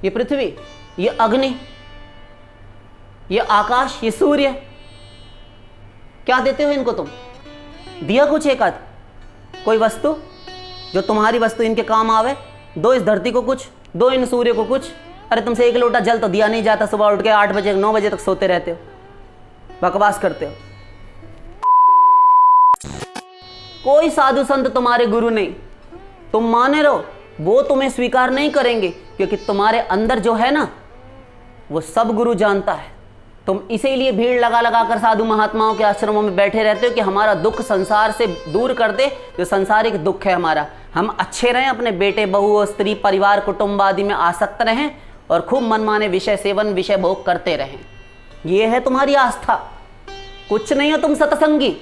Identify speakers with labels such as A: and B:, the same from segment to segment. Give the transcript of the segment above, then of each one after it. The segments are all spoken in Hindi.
A: ये पृथ्वी, ये अग्नि, ये आकाश, ये सूर्य, क्या देते हो इनको तुम? दिया कुछ एक आध कोई वस्तु जो तुम्हारी वस्तु इनके काम आवे? दो इस धरती को कुछ, दो इन सूर्य को कुछ। अरे तुमसे एक लोटा जल तो दिया नहीं जाता, सुबह उठ के 8 बजे 9 बजे तक सोते रहते हो, बकवास करते हो। कोई साधु संत तुम्हारे गुरु नहीं, तुम माने रहो, वो तुम्हें स्वीकार नहीं करेंगे, क्योंकि तुम्हारे अंदर जो है ना वो सब गुरु जानता है। तुम इसीलिए भीड़ लगा लगा कर साधु महात्माओं के आश्रमों में बैठे रहते हो कि हमारा दुख संसार से दूर कर दे, जो सांसारिक दुख है हमारा, हम अच्छे रहें, अपने बेटे बहू स्त्री परिवार कुटुंब आदि में आसक्त रहें और खूब मनमाने विषय सेवन विषय भोग करते रहें। ये है तुम्हारी आस्था, कुछ नहीं हो तुम सत्संगी।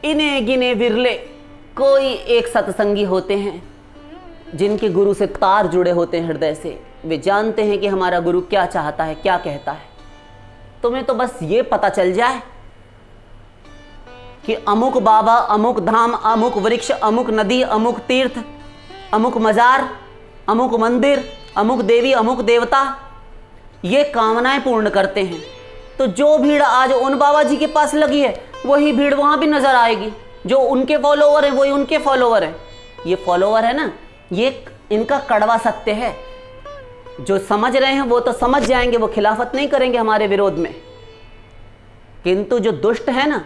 A: इने गिने विरले कोई एक सत्संगी होते हैं जिनके गुरु से तार जुड़े होते हैं हृदय से। वे जानते हैं कि हमारा गुरु क्या चाहता है, क्या कहता है। तुम्हें तो बस ये पता चल जाए कि अमुक बाबा, अमुक धाम, अमुक वृक्ष, अमुक नदी, अमुक तीर्थ, अमुक मजार, अमुक मंदिर, अमुक देवी, अमुक देवता ये कामनाएं पूर्ण करते हैं। तो जो भीड़ आज उन बाबा जी के पास लगी है वही भीड़ वहां भी नजर आएगी। जो उनके फॉलोवर हैं वही उनके फॉलोवर हैं। ये फॉलोवर है ना, ये इनका कड़वा सत्य है। जो समझ रहे हैं वो तो समझ जाएंगे, वो खिलाफत नहीं करेंगे हमारे विरोध में, किंतु जो दुष्ट है ना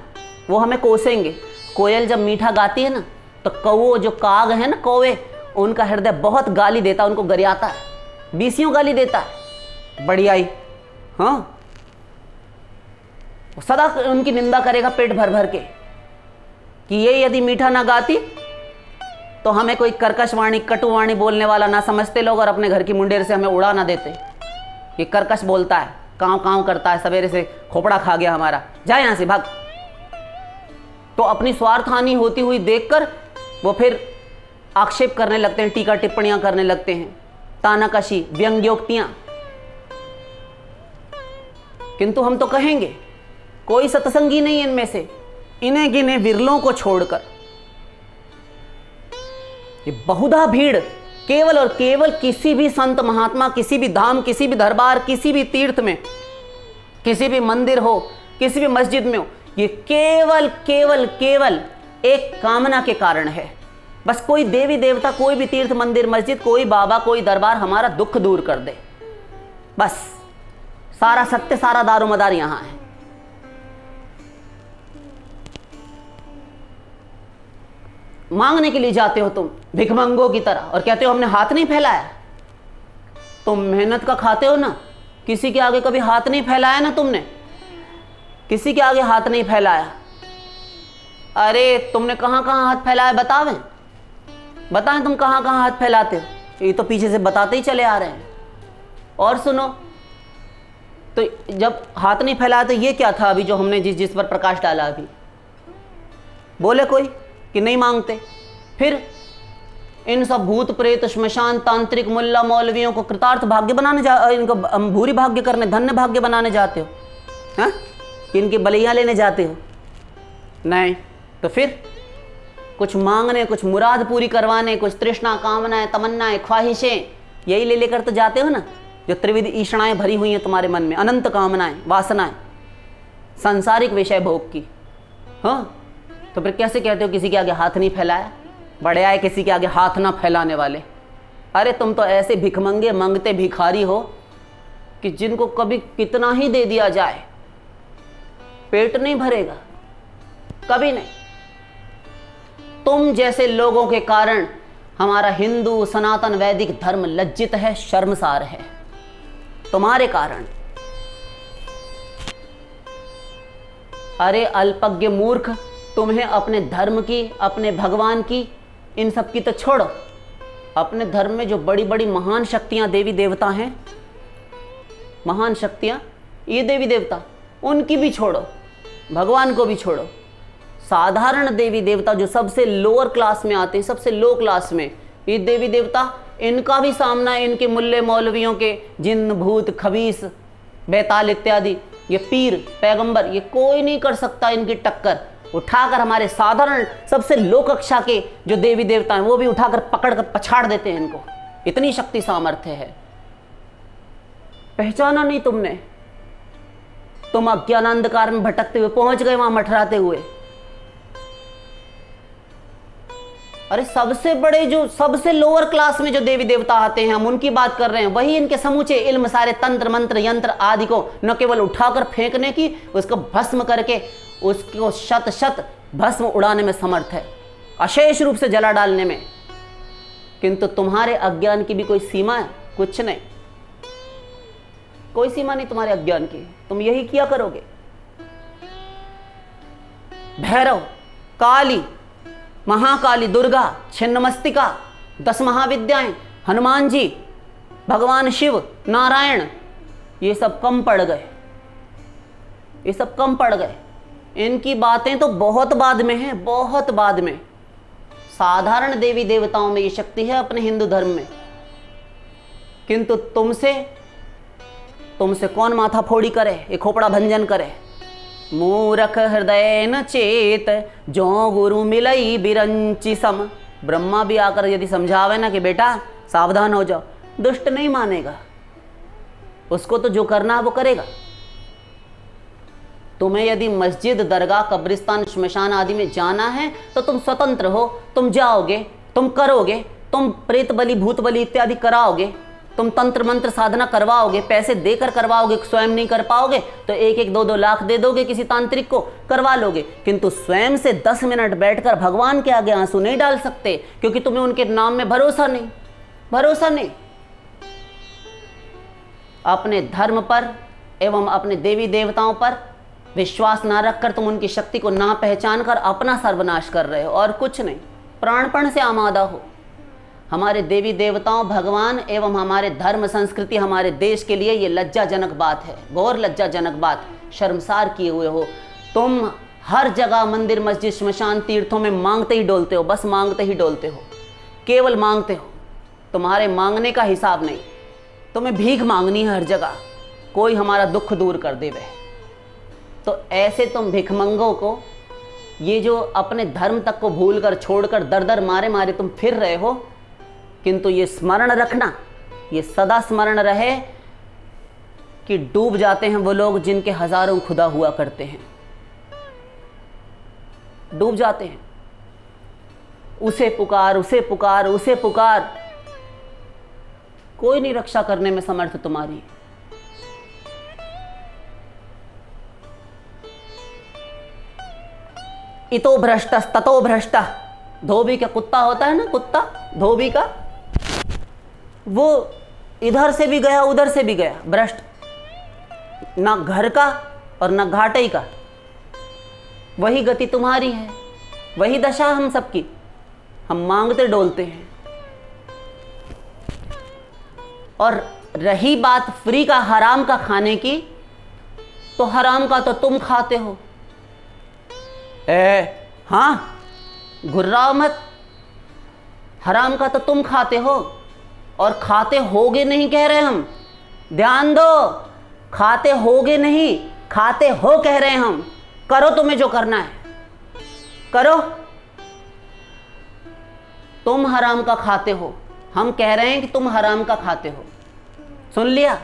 A: वो हमें कोसेंगे। कोयल जब मीठा गाती है ना तो कौओ जो काग है ना, कौवे, उनका हृदय बहुत गाली देता है, उनको गरियाता है, बीसियों गाली देता है, बढ़ियाई। हाँ, सदा उनकी निंदा करेगा पेट भर भर के कि ये यदि मीठा ना गाती तो हमें कोई कर्कश वाणी कटुवाणी बोलने वाला ना समझते लोग और अपने घर की मुंडेर से हमें उड़ा ना देते। ये कर्कश बोलता है, कांव कांव करता है, सवेरे से खोपड़ा खा गया हमारा, जा यहां से भाग। तो अपनी स्वार्थ हानि होती हुई देखकर वो फिर आक्षेप करने लगते हैं, टीका टिप्पणियां करने लगते हैं, तानाकशी, व्यंग्योक्तियां। किंतु हम तो कहेंगे कोई सत्संगी नहीं इनमें से, इन्हें गिने विरलों को छोड़कर। ये बहुधा भीड़ केवल और केवल किसी भी संत महात्मा, किसी भी धाम, किसी भी दरबार, किसी भी तीर्थ में, किसी भी मंदिर हो, किसी भी मस्जिद में हो, ये केवल केवल केवल एक कामना के कारण है। बस कोई देवी देवता, कोई भी तीर्थ मंदिर मस्जिद, कोई बाबा, कोई दरबार हमारा दुख दूर कर दे, बस। सारा सत्य, सारा दारोमदार यहां है। मांगने के लिए जाते हो तुम भिखमंगों की तरह और कहते हो हमने हाथ नहीं फैलाया। तुम मेहनत का खाते हो ना, किसी के आगे कभी हाथ नहीं फैलाया ना तुमने, किसी के आगे हाथ नहीं फैलाया। अरे तुमने कहां कहां हाथ फैलाया, बताएं तुम कहां कहां हाथ फैलाते हो। ये तो पीछे से बताते ही चले आ रहे हैं। और सुनो, तो जब हाथ नहीं फैलाया तो ये क्या था अभी जो हमने जिस पर प्रकाश डाला अभी? बोले कोई कि नहीं मांगते। फिर इन सब भूत प्रेत श्मशान तांत्रिक मुल्ला मौलवियों को कृतार्थ भाग्य बनाने इनको भूरी भाग्य करने, धन्य भाग्य बनाने जाते हो, हैं? कि इनकी बलियां लेने जाते हो? नहीं। तो फिर कुछ मांगने, कुछ मुराद पूरी करवाने, कुछ तृष्णा कामनाएं तमन्नाएं ख्वाहिशें यही ले लेकर तो जाते हो ना, जो त्रिविध ईषणाएं भरी हुई हैं तुम्हारे मन में, अनंत कामनाएं वासनाएं सांसारिक विषय भोग की। हाँ, तो फिर कैसे कहते हो किसी के आगे हाथ नहीं फैलाया? बड़े आए किसी के आगे हाथ ना फैलाने वाले। अरे तुम तो ऐसे भिखमंगे मंगते भिखारी हो कि जिनको कभी कितना ही दे दिया जाए पेट नहीं भरेगा, कभी नहीं। तुम जैसे लोगों के कारण हमारा हिंदू सनातन वैदिक धर्म लज्जित है, शर्मसार है, तुम्हारे कारण। अरे अल्पज्ञ मूर्ख, तुम्हें अपने धर्म की, अपने भगवान की, इन सब की तो छोड़ो, अपने धर्म में जो बड़ी बड़ी महान शक्तियां देवी देवता हैं, महान शक्तियां, ये देवी देवता, उनकी भी छोड़ो, भगवान को भी छोड़ो। साधारण देवी देवता जो सबसे लोअर क्लास में आते हैं, सबसे लो क्लास में, ये देवी देवता, इनका भी सामना इनके मुल्ले मौलवियों के जिन्न भूत खबीस बैताल इत्यादि, ये पीर पैगंबर, ये कोई नहीं कर सकता इनकी टक्कर। उठाकर हमारे साधारण सबसे लो कक्षा के जो देवी देवता हैं वो भी उठाकर पकड़ कर पछाड़ देते हैं इनको। इतनी शक्ति सामर्थ्य है। पहचाना नहीं तुमने? तुम अज्ञान अंधकार में भटकते हुए पहुंच गए वहां मठराते हुए। अरे सबसे बड़े, जो सबसे लोअर क्लास में जो देवी देवता आते हैं, हम उनकी बात कर रहे हैं। वही इनके समूचे इल्म, सारे तंत्र मंत्र यंत्र आदि को न केवल उठाकर फेंकने की, उसको भस्म करके उसको शत शत भस्म उड़ाने में समर्थ है, अशेष रूप से जला डालने में। किंतु तुम्हारे अज्ञान की भी कोई सीमा है? कुछ नहीं, कोई सीमा नहीं तुम्हारे अज्ञान की। तुम यही किया करोगे। भैरव, काली, महाकाली, दुर्गा, छिन्नमस्तिका, 10 महाविद्याएं, हनुमान जी, भगवान शिव, नारायण, ये सब कम पड़ गए, ये सब कम पड़ गए। इनकी बातें तो बहुत बाद में हैं, बहुत बाद में। साधारण देवी देवताओं में ये शक्ति है अपने हिंदू धर्म में। किंतु तुमसे कौन माथा फोड़ी करे, एक खोपड़ा भंजन करे। मूरख हृदय न चेत, जो गुरु मिलई बिरंची सम। ब्रह्मा भी आकर यदि समझावे ना कि बेटा सावधान हो जाओ, दुष्ट नहीं मानेगा। उसको तो जो करना है वो करेगा। तुम्हें यदि मस्जिद, दरगाह, कब्रिस्तान, श्मशान आदि में जाना है तो तुम स्वतंत्र हो, तुम जाओगे, तुम करोगे, तुम प्रेत बलि, भूत बलि इत्यादि कराओगे, तुम तंत्र मंत्र साधना करवाओगे, पैसे देकर करवाओगे। स्वयं नहीं कर पाओगे तो 1-1, 2-2 लाख दे दोगे किसी तांत्रिक को, करवा लोगे। किंतु स्वयं से 10 मिनट बैठकर भगवान के आगे आंसू नहीं डाल सकते, क्योंकि तुम्हें उनके नाम में भरोसा नहीं, भरोसा नहीं। अपने धर्म पर एवं अपने देवी देवताओं पर विश्वास ना रखकर तुम उनकी शक्ति को ना पहचान कर अपना सर्वनाश कर रहे हो, और कुछ नहीं। प्राणपण से आमादा हो। हमारे देवी देवताओं, भगवान एवं हमारे धर्म संस्कृति, हमारे देश के लिए ये लज्जाजनक बात है, घोर लज्जाजनक बात। शर्मसार किए हुए हो तुम। हर जगह मंदिर, मस्जिद, श्मशान, तीर्थों में मांगते ही डोलते हो, बस मांगते ही डोलते हो, केवल मांगते हो। तुम्हारे मांगने का हिसाब नहीं, तुम्हें भीख मांगनी है हर जगह, कोई हमारा दुख दूर कर देवे। तो ऐसे तुम भिखमंगों को, ये जो अपने धर्म तक को भूलकर, छोड़कर, दर दर मारे मारे तुम फिर रहे हो, किंतु ये स्मरण रखना, ये सदा स्मरण रहे कि डूब जाते हैं वो लोग जिनके हजारों खुदा हुआ करते हैं, डूब जाते हैं। उसे पुकार, उसे पुकार, उसे पुकार, कोई नहीं रक्षा करने में समर्थ तुम्हारी। इतो भ्रष्ट ततो भ्रष्ट। धोबी का कुत्ता होता है ना, कुत्ता धोबी का, वो इधर से भी गया उधर से भी गया, भ्रष्ट, ना घर का और ना घाटे का। वही गति तुम्हारी है, वही दशा हम सबकी। हम मांगते डोलते हैं। और रही बात फ्री का, हराम का खाने की, तो हराम का तो तुम खाते हो। हाँ, घुर्राओ मत। हराम का तो तुम खाते हो, और खाते होगे नहीं कह रहे हम, ध्यान दो। खाते होगे नहीं, खाते हो कह रहे हैं हम। करो तुम्हें जो करना है, करो। तुम हराम का खाते हो, हम कह रहे हैं कि तुम हराम का खाते हो। सुन लिया?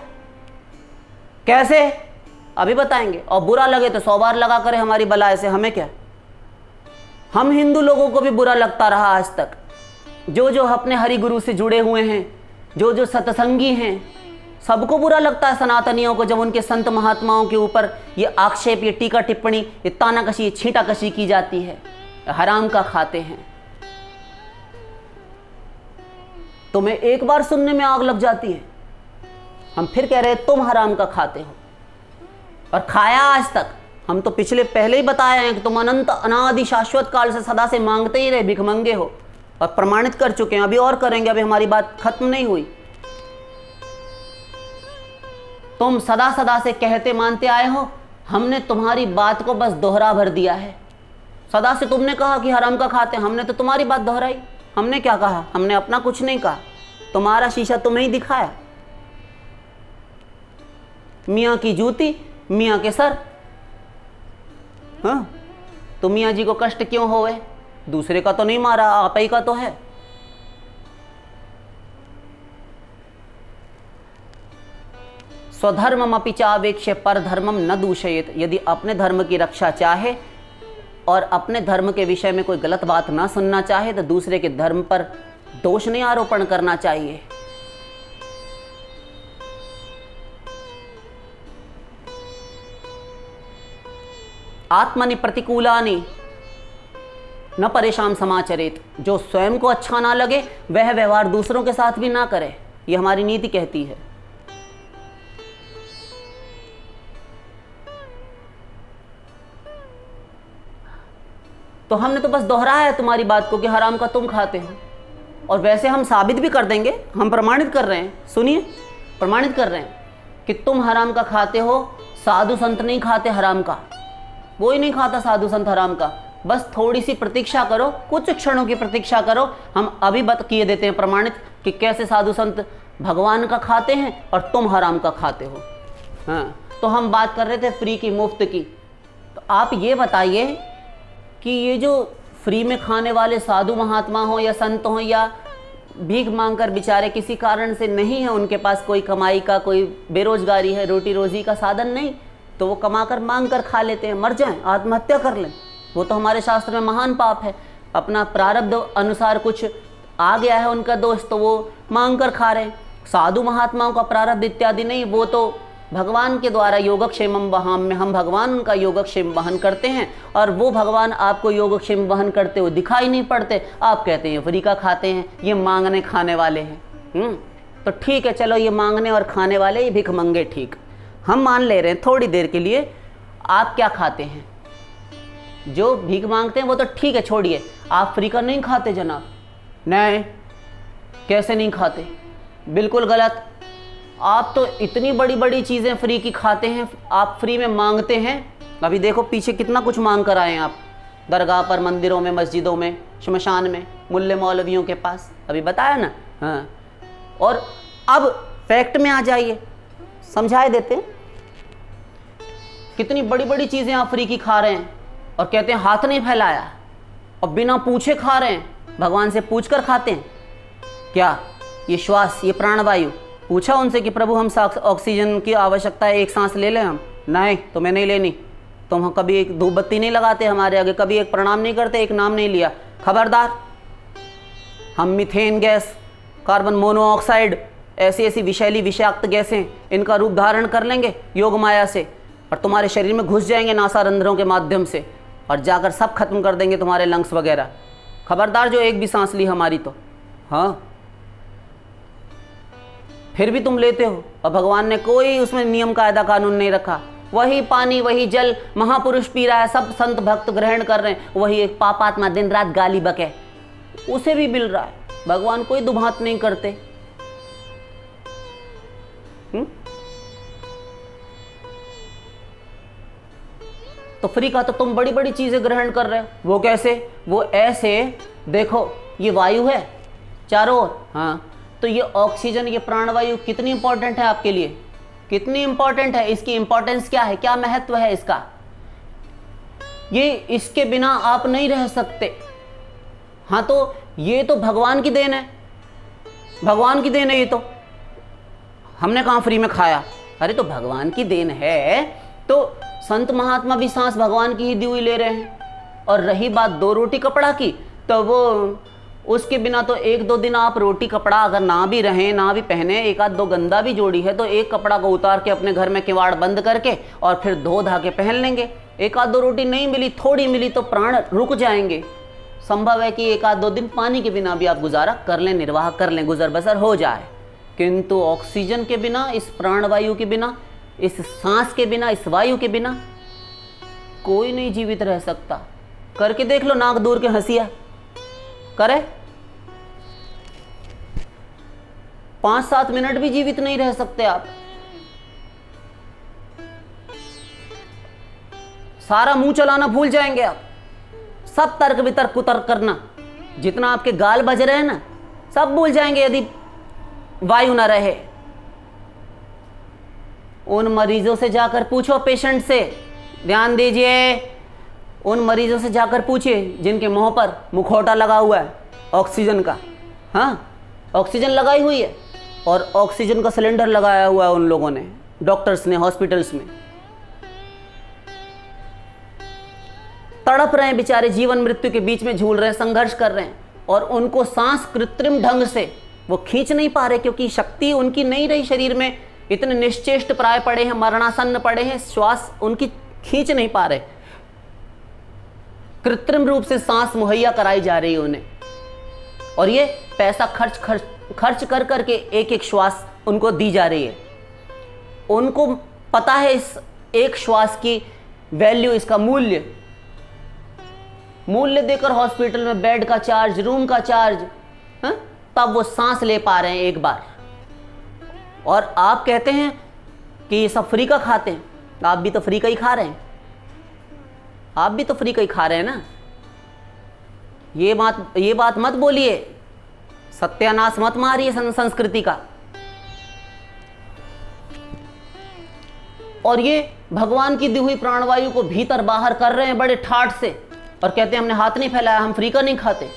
A: कैसे? अभी बताएंगे। और बुरा लगे तो 100 बार लगा करे हमारी बलाए से, हमें क्या। हम हिंदू लोगों को भी बुरा लगता रहा आज तक। जो जो अपने हरि गुरु से जुड़े हुए हैं, जो जो सत्संगी हैं, सबको बुरा लगता है सनातनियों को, जब उनके संत महात्माओं के ऊपर ये आक्षेप, ये टीका टिप्पणी, ये तानाकशी, ये छींटाकशी की जाती है। हराम का खाते हैं। तुम्हें एक बार सुनने में आग लग जाती है, हम फिर कह रहे हैं तुम हराम का खाते हो, और खाया आज तक। हम तो पहले ही बताए हैं कि तुम अनंत अनादि शाश्वत काल से सदा से मांगते ही रहे, भिखमंगे हो, और प्रमाणित कर चुके हैं। अभी और करेंगे, अभी हमारी बात खत्म नहीं हुई। तुम सदा सदा से कहते मानते आए हो, हमने तुम्हारी बात को बस दोहरा भर दिया है। सदा से तुमने कहा कि हराम का खाते, हमने तो तुम्हारी बात दोहराई। हमने क्या कहा? हमने अपना कुछ नहीं कहा, तुम्हारा शीशा तुम्हें ही दिखाया। मियाँ की जूती मियाँ के सर। हाँ, तो मियाँ जी को कष्ट क्यों होवे? दूसरे का तो नहीं मारा, आप ही का तो है। स्वधर्मम अपि चावेक्ष्य परधर्मम न दूषयेत। यदि अपने धर्म की रक्षा चाहे और अपने धर्म के विषय में कोई गलत बात ना सुनना चाहे तो दूसरे के धर्म पर दोष नहीं आरोपण करना चाहिए। आत्मनि प्रतिकूलानि न परेशान समाचरेत। जो स्वयं को अच्छा ना लगे वह व्यवहार दूसरों के साथ भी ना करे, यह हमारी नीति कहती है। तो हमने तो बस दोहराया है तुम्हारी बात को कि हराम का तुम खाते हो, और वैसे हम साबित भी कर देंगे, हम प्रमाणित कर रहे हैं। सुनिए, प्रमाणित कर रहे हैं कि तुम हराम का खाते हो, साधु संत नहीं खाते हराम का, कोई नहीं खाता साधु संत हराम का। बस थोड़ी सी प्रतीक्षा करो, कुछ क्षणों की प्रतीक्षा करो, हम अभी बत किए देते हैं प्रमाणित कि कैसे साधु संत भगवान का खाते हैं और तुम हराम का खाते हो। हाँ, तो हम बात कर रहे थे फ्री की, मुफ्त की। तो आप ये बताइए कि ये जो फ्री में खाने वाले साधु महात्मा हो या संत हो या भीख मांगकर बेचारे किसी कारण से नहीं है, उनके पास कोई कमाई का, कोई बेरोजगारी है, रोटी रोजी का साधन नहीं, तो वो कमाकर मांग कर खा लेते हैं, मर जाएं, आत्महत्या कर लें, वो तो हमारे शास्त्र में महान पाप है। अपना प्रारब्ध अनुसार कुछ आ गया है उनका दोष, तो वो मांग कर खा रहे हैं। साधु महात्माओं का प्रारब्ध इत्यादि नहीं, वो तो भगवान के द्वारा योगक्षेमम वहाम में हम भगवान उनका योगक्षेम वहन करते हैं, और वो भगवान आपको योगक्षेम वहन करते हुए दिखाई नहीं पड़ते। आप कहते हैं फ्री का खाते हैं, ये मांगने खाने वाले हैं। तो ठीक है, चलो ये मांगने और खाने वाले, ये भिखमंगे, ठीक, हम मान ले रहे हैं थोड़ी देर के लिए। आप क्या खाते हैं? जो भीख मांगते हैं वो तो ठीक है, छोड़िए, आप फ्री का नहीं खाते जनाब। नहीं, कैसे नहीं खाते? बिल्कुल गलत। आप तो इतनी बड़ी बड़ी चीज़ें फ्री की खाते हैं, आप फ्री में मांगते हैं। अभी देखो पीछे कितना कुछ मांग कर आए हैं आप, दरगाह पर, मंदिरों में, मस्जिदों में, शमशान में, मुल्ले मौलवियों के पास, अभी बताया ना। हाँ, और अब फैक्ट में आ जाइए, समझाए देते हैं। कितनी बड़ी बड़ी चीज़ें आप फ्री की खा रहे हैं और कहते हैं हाथ नहीं फैलाया, और बिना पूछे खा रहे हैं, भगवान से पूछ कर खाते हैं। क्या ये श्वास, ये प्राणवायु पूछा उनसे कि प्रभु हम ऑक्सीजन की आवश्यकता है, एक सांस ले लें हम? नहीं, तुम्हें नहीं लेनी। तुम कभी एक धूप बत्ती नहीं लगाते हमारे आगे, कभी एक प्रणाम नहीं करते, एक नाम नहीं लिया, खबरदार। हम मीथेन गैस, कार्बन मोनोऑक्साइड, ऐसी ऐसी विषैली विषाक्त गैसें, इनका रूप धारण कर लेंगे योग माया से, और तुम्हारे शरीर में घुस जाएंगे नासारंध्रों के माध्यम से, और जाकर सब खत्म कर देंगे तुम्हारे लंग्स वगैरह। खबरदार जो एक भी सांस ली हमारी तो। हाँ, फिर भी तुम लेते हो, और भगवान ने कोई उसमें नियम कायदा कानून नहीं रखा। वही पानी, वही जल महापुरुष पी रहा है, सब संत भक्त ग्रहण कर रहे हैं, वही एक पापात्मा दिन रात गाली बके, उसे भी मिल रहा है। भगवान कोई दुभात नहीं करते। तो फ्री का तो तुम बड़ी बड़ी चीजें ग्रहण कर रहे हो। वो कैसे? वो ऐसे, देखो ये वायु है चारों ओर, हाँ, तो ये ऑक्सीजन, ये प्राणवायु कितनी इंपॉर्टेंट है आपके लिए, कितनी इंपॉर्टेंट है, इसकी इंपॉर्टेंस क्या है, क्या महत्व है इसका? ये इसके बिना आप नहीं रह सकते। हाँ, तो ये तो भगवान की देन है, भगवान की देन है ये तो, हमने कहाँ फ्री में खाया? अरे तो भगवान की देन है, तो संत महात्मा भी सांस भगवान की ही दी हुई ले रहे हैं। और रही बात दो रोटी कपड़ा की, तो वो उसके बिना तो एक दो दिन आप रोटी कपड़ा अगर ना भी रहें, ना भी पहने, एक आध दो गंदा भी जोड़ी है तो एक कपड़ा को उतार के अपने घर में किवाड़ बंद करके और फिर धो धा के पहन लेंगे। एक आध दो रोटी नहीं मिली, थोड़ी मिली तो प्राण रुक जाएंगे। संभव है कि एक आध दो दिन पानी के बिना भी आप गुजारा कर लें, निर्वाह कर लें, गुजर बसर हो जाए। किंतु ऑक्सीजन के बिना, इस प्राणवायु के बिना, इस सांस के बिना, इस वायु के बिना कोई नहीं जीवित रह सकता। करके देख लो, नाक दूर के हंसिया करे, 5-7 मिनट भी जीवित नहीं रह सकते आप। सारा मुंह चलाना भूल जाएंगे आप, सब तर्क वितर्क कुतर्क करना, जितना आपके गाल बज रहे हैं ना, सब भूल जाएंगे यदि वायु ना रहे। उन मरीजों से जाकर पूछो, पेशेंट से, ध्यान दीजिए, उन मरीजों से जाकर पूछिए जिनके मुंह पर मुखौटा लगा हुआ है ऑक्सीजन का। हाँ, ऑक्सीजन लगाई हुई है और ऑक्सीजन का सिलेंडर लगाया हुआ है उन लोगों ने, डॉक्टर्स ने हॉस्पिटल्स में। तड़प रहे हैं बेचारे, जीवन मृत्यु के बीच में झूल रहे हैं, संघर्ष कर रहे हैं, और उनको सांस कृत्रिम ढंग से वो खींच नहीं पा रहे, क्योंकि शक्ति उनकी नहीं रही शरीर में। इतने निश्चेष्ट प्राय पड़े हैं, मरणासन्न पड़े हैं, श्वास उनकी खींच नहीं पा रहे। कृत्रिम रूप से सांस मुहैया कराई जा रही है उन्हें, और ये पैसा खर्च कर करके एक एक श्वास उनको दी जा रही है। उनको पता है इस एक श्वास की वैल्यू, इसका मूल्य देकर हॉस्पिटल में बेड का चार्ज, रूम का चार्ज, तब वो सांस ले पा रहे हैं एक बार। और आप कहते हैं कि ये सब फ्री का खाते हैं, आप भी तो फ्री का ही खा रहे हैं, आप भी तो फ्री का ही खा रहे हैं ना। ये बात मत बोलिए, सत्यानाश मत मारिए संस्कृति का। और ये भगवान की दी हुई प्राणवायु को भीतर बाहर कर रहे हैं बड़े ठाठ से, और कहते हैं हमने हाथ नहीं फैलाया, हम फ्री का नहीं खाते।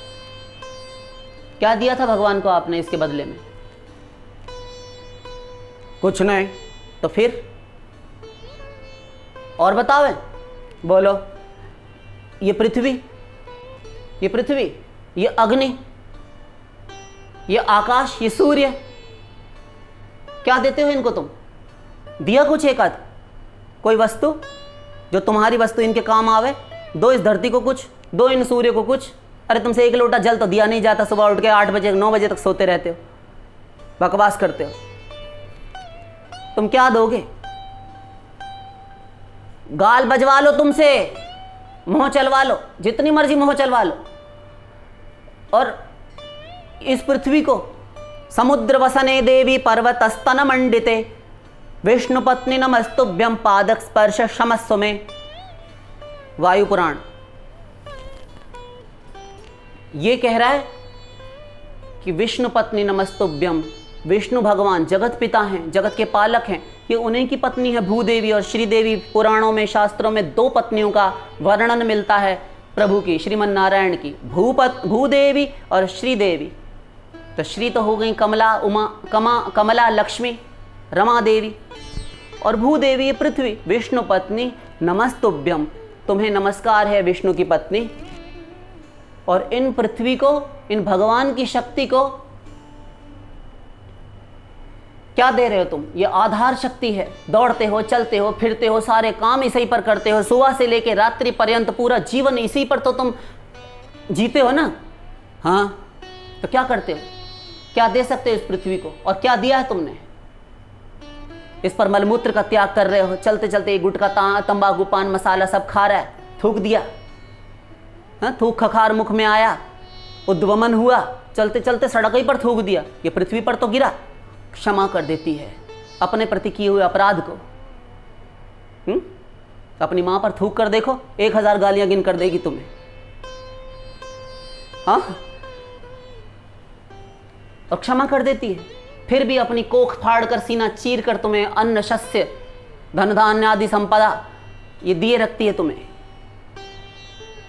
A: क्या दिया था भगवान को आपने इसके बदले में? कुछ नहीं, तो फिर और बताओ, बोलो। ये पृथ्वी, ये अग्नि, ये आकाश, ये सूर्य, क्या देते हो इनको तुम? दिया कुछ एक आध कोई वस्तु जो तुम्हारी वस्तु इनके काम आवे? दो इस धरती को कुछ, दो इन सूर्य को कुछ। अरे तुमसे एक लोटा जल तो दिया नहीं जाता, सुबह उठ के 8 बजे 9 बजे तक सोते रहते हो, बकवास करते हो। तुम क्या दोगे? गाल बजवा लो तुमसे, मुंह चलवा लो, जितनी मर्जी मुंह चलवा लो, और इस पृथ्वी को समुद्र वसने देवी पर्वत स्तन मंडिते विष्णु पत्नी नमस्तुभ्यं पादक स्पर्श क्षमस्व में। वायु पुराण ये कह रहा है कि विष्णु पत्नी नमस्तुभ्यम, विष्णु भगवान जगत पिता हैं, जगत के पालक हैं, ये उन्हीं की पत्नी है भूदेवी और श्रीदेवी। पुराणों में, शास्त्रों में 2 पत्नियों का वर्णन मिलता है प्रभु की, श्रीमन नारायण की, भूदेवी और श्रीदेवी। तो श्री तो हो गई कमला, कमला लक्ष्मी रमा देवी, और भूदेवी पृथ्वी, विष्णु पत्नी नमस्तुभ्यम, तुम्हें नमस्कार है विष्णु की पत्नी। और इन पृथ्वी को, इन भगवान की शक्ति को क्या दे रहे हो तुम? ये आधार शक्ति है। दौड़ते हो, चलते हो, फिरते हो, सारे काम इसी पर करते हो, सुबह से लेकर रात्रि पर्यंत पूरा जीवन इसी पर तो तुम जीते हो ना। हाँ, तो क्या करते हो? क्या दे सकते हो इस पृथ्वी को? और क्या दिया है तुमने? इस पर मलमूत्र का त्याग कर रहे हो, चलते चलते गुटखा, तंबाकू, पान मसाला सब खा रहा है, थूक दिया, थूक खखार मुख में आया, उद्वमन हुआ, चलते चलते सड़क ही पर थूक दिया, ये पृथ्वी पर तो गिरा। क्षमा कर देती है अपने प्रति किए हुए अपराध को। अपनी मां पर थूक कर देखो, 1000 गालियां गिन कर देगी तुम्हें। हाँ, और क्षमा कर देती है। फिर भी अपनी कोख फाड़ कर, सीना चीर कर तुम्हें अन्न, शस्य, धन धान्य आदि संपदा ये दिए रखती है तुम्हें।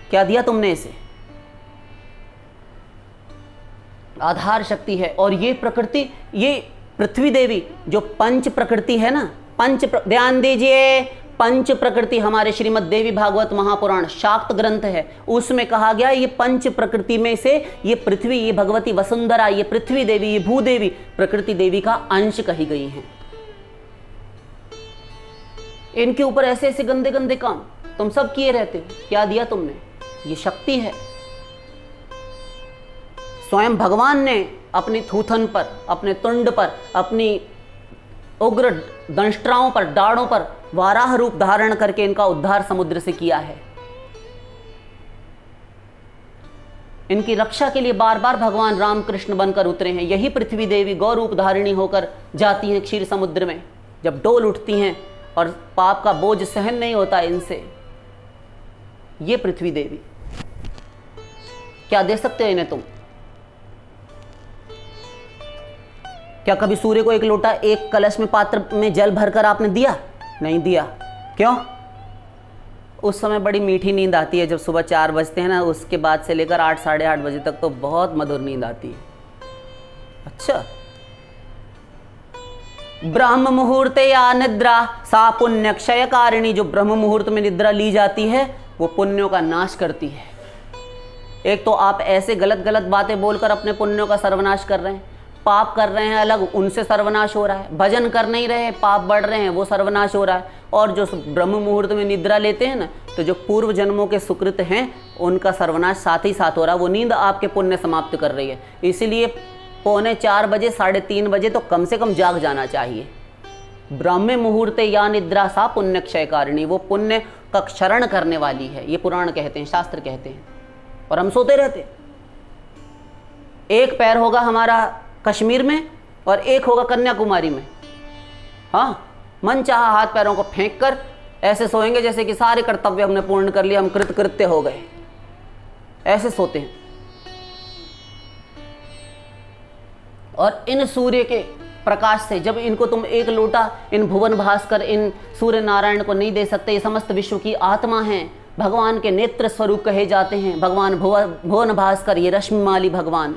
A: क्या दिया तुमने इसे? आधार शक्ति है। और ये प्रकृति, ये पृथ्वी देवी जो पंच प्रकृति है ना, ध्यान दीजिए, पंच प्रकृति हमारे श्रीमद् देवी भागवत महापुराण शाक्त ग्रंथ है, उसमें कहा गया ये पंच प्रकृति में से ये पृथ्वी, ये भगवती वसुंधरा, ये पृथ्वी देवी, ये भूदेवी प्रकृति देवी का अंश कही गई हैं। इनके ऊपर ऐसे ऐसे गंदे गंदे काम तुम सब किए रहते हो। क्या दिया तुमने? ये शक्ति है। स्वयं भगवान ने अपनी थूथन पर, अपने तुंड पर, अपनी उग्र दंष्ट्राओं पर, दाढ़ों पर वाराह रूप धारण करके इनका उद्धार समुद्र से किया है। इनकी रक्षा के लिए बार बार भगवान रामकृष्ण बनकर उतरे हैं। यही पृथ्वी देवी गौ रूप धारिणी होकर जाती हैं क्षीर समुद्र में, जब डोल उठती हैं और पाप का बोझ सहन नहीं होता इनसे। ये पृथ्वी देवी, क्या दे सकते हो इन्हें तुम? क्या कभी सूर्य को एक लोटा, एक कलश में, पात्र में जल भरकर आपने दिया? नहीं दिया। क्यों? उस समय बड़ी मीठी नींद आती है जब सुबह 4 बजते हैं ना, उसके बाद से लेकर 8 साढ़े 8 बजे तक तो बहुत मधुर नींद आती है। अच्छा, ब्रह्म मुहूर्ते या निद्रा सा पुण्य क्षय कारिणी। जो ब्रह्म मुहूर्त में निद्रा ली जाती है वो पुण्यों का नाश करती है। एक तो आप ऐसे गलत गलत बातें बोलकर अपने पुण्यों का सर्वनाश कर रहे हैं, पाप कर रहे हैं अलग, उनसे सर्वनाश हो रहा है। भजन कर नहीं रहे, पाप बढ़ रहे हैं, वो सर्वनाश हो रहा है। और जो ब्रह्म मुहूर्त में निद्रा लेते हैं ना, तो जो पूर्व जन्मों के सुकृत हैं उनका सर्वनाश साथ ही साथ हो रहा है। वो नींद आपके पुण्य समाप्त कर रही है। इसीलिए 3:45 बजे 3:30 बजे तो कम से कम जाग जाना चाहिए। ब्राह्म मुहूर्ते या निद्रा सा पुण्य क्षय कारिणी। वो पुण्य का क्षरण करने वाली है, ये पुराण कहते हैं, शास्त्र कहते हैं। और हम सोते रहते। एक पैर होगा हमारा कश्मीर में और एक होगा कन्याकुमारी में। हाँ, मन चाहा हाथ पैरों को फेंक कर ऐसे सोएंगे जैसे कि सारे कर्तव्य हमने पूर्ण कर लिया, हम कृतकृत्य हो गए, ऐसे सोते हैं। और इन सूर्य के प्रकाश से जब इनको तुम एक लोटा इन भुवन भास्कर, इन सूर्य नारायण को नहीं दे सकते, ये समस्त विश्व की आत्मा हैं, भगवान के नेत्र स्वरूप कहे जाते हैं। भगवान भुवन भास्कर, ये रश्मिमाली भगवान,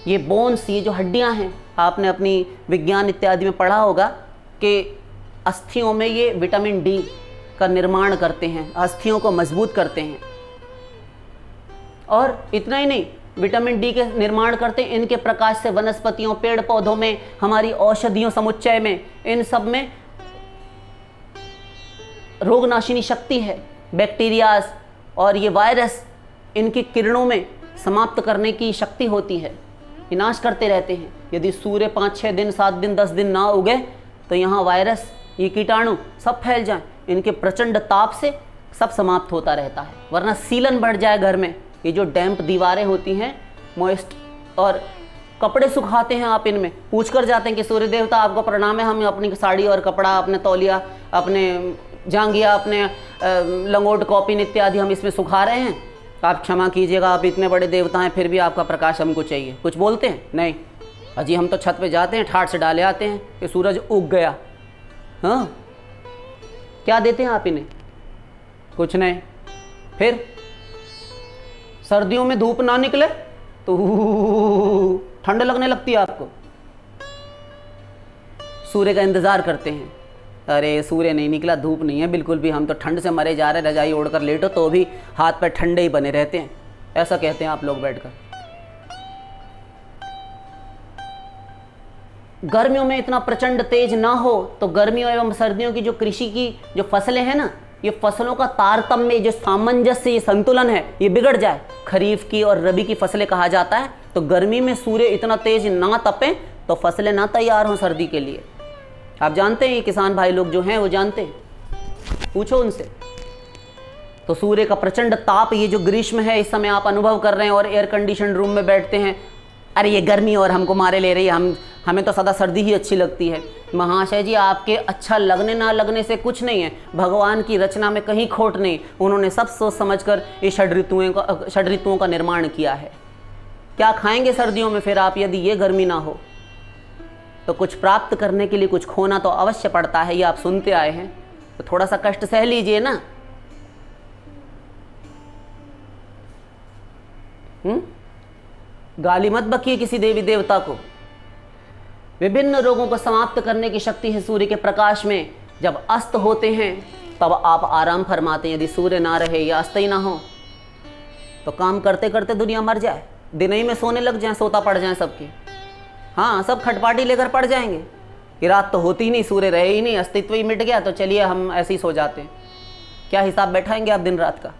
A: ये बोन्स, ये जो हड्डियां हैं, आपने अपनी विज्ञान इत्यादि में पढ़ा होगा कि अस्थियों में ये विटामिन डी का निर्माण करते हैं, अस्थियों को मजबूत करते हैं। और इतना ही नहीं, विटामिन डी के निर्माण करते हैं। इनके प्रकाश से वनस्पतियों, पेड़ पौधों में, हमारी औषधियों समुच्चय में, इन सब में रोगनाशिनी शक्ति है। बैक्टीरियाज और ये वायरस, इनकी किरणों में समाप्त करने की शक्ति होती है, विनाश करते रहते हैं। यदि सूर्य 5-6 दिन, 7 दिन, 10 दिन ना उगे तो यहाँ वायरस, ये कीटाणु सब फैल जाएं। इनके प्रचंड ताप से सब समाप्त होता रहता है, वरना सीलन बढ़ जाए घर में। ये जो डैम्प दीवारें होती हैं, मॉइस्ट, और कपड़े सुखाते हैं आप, इनमें पूछ कर जाते हैं कि सूर्य देवता आपको प्रणाम है, हम अपनी साड़ी और कपड़ा, अपने तौलिया, अपने जांगिया, अपने लंगोट, कॉपिन इत्यादि हम इसमें सुखा रहे हैं। आप क्षमा कीजिएगा, आप इतने बड़े देवता हैं, फिर भी आपका प्रकाश हमको चाहिए। कुछ बोलते हैं? नहीं। अजी हम तो छत पे जाते हैं, ठाठ से डाले आते हैं कि सूरज उग गया। हाँ, क्या देते हैं आप इन्हें? कुछ नहीं। फिर सर्दियों में धूप ना निकले तो ठंड लगने लगती है आपको, सूर्य का इंतजार करते हैं। अरे सूर्य नहीं निकला, धूप नहीं है बिल्कुल भी, हम तो ठंड से मरे जा रहे हैं, रजाई ओढ़कर लेटो तो भी हाथ पैर ठंडे ही बने रहते हैं। ऐसा कहते हैं आप लोग बैठकर। गर्मियों में इतना प्रचंड तेज ना हो तो गर्मियों एवं सर्दियों की जो कृषि की जो फसलें हैं ना, ये फसलों का तारतम्य, जो सामंजस्य, ये संतुलन है, ये बिगड़ जाए। खरीफ की और रबी की फसलें कहा जाता है। तो गर्मी में सूर्य इतना तेज ना तपे तो फसलें ना तैयार हों सर्दी के लिए। आप जानते हैं, ये किसान भाई लोग जो हैं वो जानते हैं, पूछो उनसे। तो सूर्य का प्रचंड ताप, ये जो ग्रीष्म है इस समय आप अनुभव कर रहे हैं और एयर कंडीशन रूम में बैठते हैं, अरे ये गर्मी और हमको मारे ले रही है, हमें तो सदा सर्दी ही अच्छी लगती है। महाशय जी, आपके अच्छा लगने ना लगने से कुछ नहीं है, भगवान की रचना में कहीं खोट नहीं। उन्होंने सब सोच समझकर ये षड ऋतुओं का निर्माण किया है। क्या खाएंगे सर्दियों में फिर आप, यदि ये गर्मी ना हो तो? कुछ प्राप्त करने के लिए कुछ खोना तो अवश्य पड़ता है, ये आप सुनते आए हैं, तो थोड़ा सा कष्ट सह लीजिए ना। गाली मत बकिए किसी देवी देवता को। विभिन्न रोगों को समाप्त करने की शक्ति है सूर्य के प्रकाश में। जब अस्त होते हैं तब आप आराम फरमाते हैं। यदि सूर्य ना रहे या अस्त ही ना हो तो काम करते करते दुनिया मर जाए, दिन ही में सोने लग जाए, सोता पड़ जाए सबके। हाँ, सब खटपाटी लेकर पड़ जाएंगे कि रात तो होती ही नहीं, सूर्य रहे ही नहीं, अस्तित्व ही मिट गया, तो चलिए हम ऐसे ही सो जाते हैं। क्या हिसाब बैठाएंगे आप दिन रात का?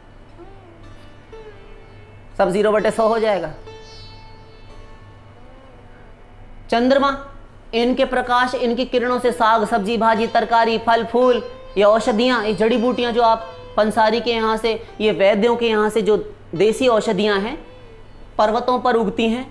A: सब 0/100 हो जाएगा। चंद्रमा, इनके प्रकाश, इनकी किरणों से साग सब्जी भाजी तरकारी फल फूल, ये औषधियाँ, ये जड़ी बूटियाँ जो आप पंसारी के यहाँ से, ये वैद्यों के यहाँ से जो देसी औषधियाँ हैं, पर्वतों पर उगती हैं,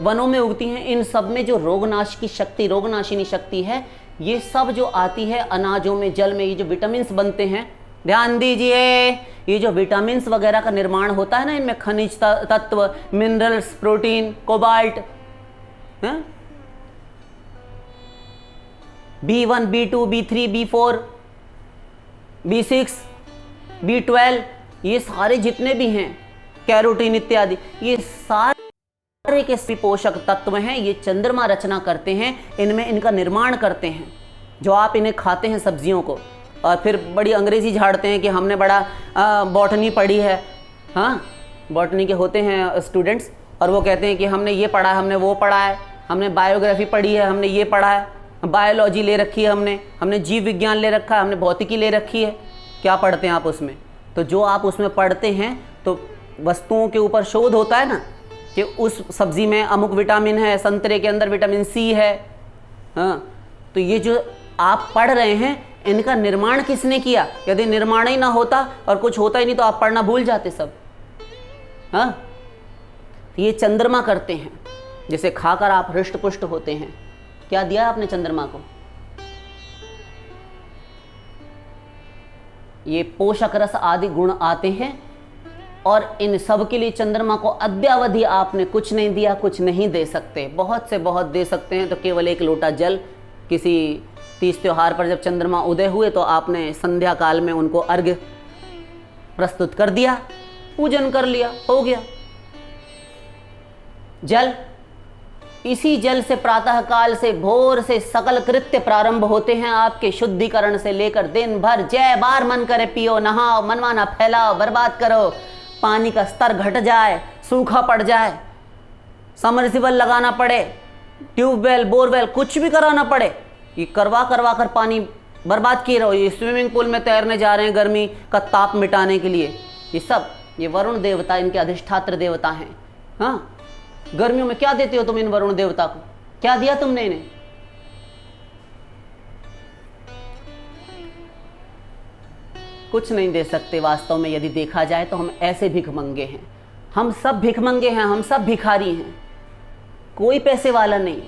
A: वनों में उगती हैं, इन सब में जो रोगनाश की शक्ति, रोगनाशिनी शक्ति है, ये सब जो आती है अनाजों में, जल में, ये जो विटामिन्स बनते हैं, ध्यान दीजिए, ये जो विटामिन्स वगैरह का निर्माण होता है ना, इनमें खनिज तत्व, minerals, protein, cobalt, B1, B2, B3, B4, B6, B12, ये सारे जितने भी हैं, कैरोटीन इत्यादि, ये सारे सारे के सभी पोषक तत्व हैं ये चंद्रमा रचना करते हैं, इनमें इनका निर्माण करते हैं। जो आप इन्हें खाते हैं सब्जियों को, और फिर बड़ी अंग्रेज़ी झाड़ते हैं कि हमने बड़ा बॉटनी पढ़ी है। हाँ, बॉटनी के होते हैं स्टूडेंट्स, और वो कहते हैं कि हमने ये पढ़ा है, हमने वो पढ़ा है, हमने बायोग्राफी पढ़ी है, हमने ये पढ़ा है, बायोलॉजी ले रखी है, हमने जीव विज्ञान ले रखा है, हमने भौतिकी ले रखी है। क्या पढ़ते हैं आप उसमें? तो जो आप उसमें पढ़ते हैं तो वस्तुओं के ऊपर शोध होता है ना, कि उस सब्ज़ी में अमुक विटामिन है, संतरे के अंदर विटामिन सी है। हाँ, तो ये जो आप पढ़ रहे हैं इनका निर्माण किसने किया? यदि निर्माण ही ना होता और कुछ होता ही नहीं तो आप पढ़ना भूल जाते सब। हाँ, ये चंद्रमा करते हैं, जिसे खाकर आप हृष्ट पुष्ट होते हैं। क्या दिया आपने चंद्रमा को? ये पोषक रस आदि गुण आते हैं, और इन सब के लिए चंद्रमा को अद्यावधि आपने कुछ नहीं दिया, कुछ नहीं दे सकते। बहुत से बहुत दे सकते हैं तो केवल एक लोटा जल। किसी तीज त्योहार पर जब चंद्रमा उदय हुए तो आपने संध्या काल में उनको अर्घ्य प्रस्तुत कर दिया, पूजन कर लिया, हो गया। जल, इसी जल से प्रातः काल से भोर से सकल कृत्य प्रारंभ होते हैं आपके, शुद्धिकरण से लेकर दिन भर जय बार मन करे पियो, नहाओ, मनमाना फैलाओ, बर्बाद करो, पानी का स्तर घट जाए, सूखा पड़ जाए, समरसिबल लगाना पड़े, ट्यूबवेल, बोरवेल, कुछ भी कराना पड़े, ये करवा कर पानी बर्बाद किए रहो। ये स्विमिंग पूल में तैरने जा रहे हैं गर्मी का ताप मिटाने के लिए, ये सब ये वरुण देवता इनके अधिष्ठात्र देवता हैं। हाँ, गर्मियों में क्या देते हो तुम इन वरुण देवता को? क्या दिया तुमने इन्हें? कुछ नहीं दे सकते वास्तव में। यदि देखा जाए तो हम ऐसे भिखमंगे हैं, हम सब भिखमंगे हैं, हम सब भिखारी हैं, कोई पैसे वाला नहीं।